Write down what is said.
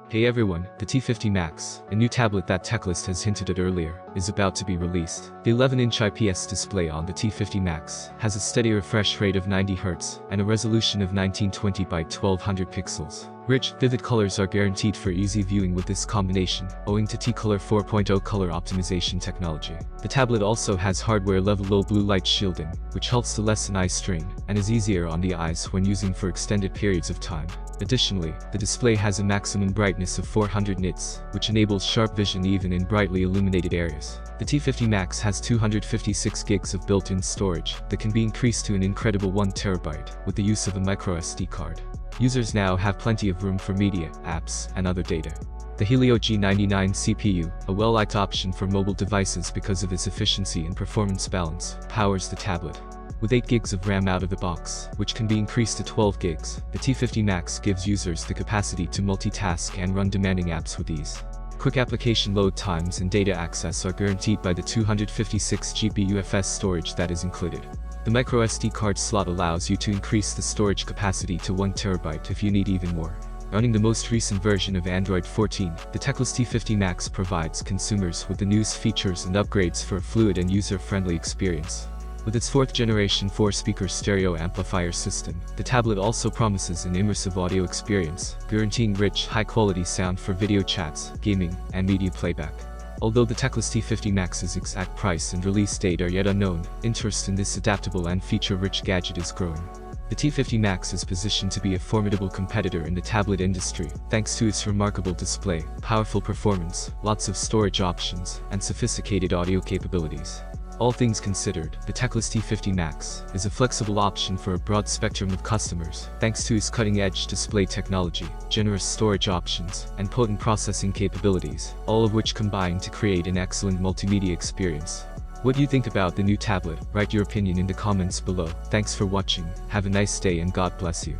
Hey everyone, the T50 Max, a new tablet that Teclast has hinted at earlier, is about to be released. The 11-inch IPS display on the T50 Max has a steady refresh rate of 90 Hz and a resolution of 1920 by 1200 pixels. Rich, vivid colors are guaranteed for easy viewing with this combination, owing to T-Color 4.0 color optimization technology. The tablet also has hardware-level low blue light shielding, which helps to lessen eye strain, and is easier on the eyes when using for extended periods of time. Additionally, the display has a maximum brightness of 400 nits, which enables sharp vision even in brightly illuminated areas. The T50 Max has 256 gigs of built-in storage that can be increased to an incredible 1 TB with the use of a microSD card. Users now have plenty of room for media, apps, and other data. The Helio G99 CPU, a well-liked option for mobile devices because of its efficiency and performance balance, powers the tablet. With 8 gigs of RAM out of the box, which can be increased to 12 gigs, the T50 Max gives users the capacity to multitask and run demanding apps with ease. Quick application load times and data access are guaranteed by the 256 GB UFS storage that is included. The microSD card slot allows you to increase the storage capacity to 1 TB if you need even more. Running the most recent version of Android 14, the Teclast T50 Max provides consumers with the newest features and upgrades for a fluid and user-friendly experience. With its 4th generation 4-speaker stereo amplifier system, the tablet also promises an immersive audio experience, guaranteeing rich, high-quality sound for video chats, gaming, and media playback. Although the Teclast T50 Max's exact price and release date are yet unknown, interest in this adaptable and feature-rich gadget is growing. The T50 Max is positioned to be a formidable competitor in the tablet industry, thanks to its remarkable display, powerful performance, lots of storage options, and sophisticated audio capabilities. All things considered, the Teclast T50 Max is a flexible option for a broad spectrum of customers, thanks to its cutting-edge display technology, generous storage options, and potent processing capabilities, all of which combine to create an excellent multimedia experience. What do you think about the new tablet? Write your opinion in the comments below. Thanks for watching, have a nice day and God bless you.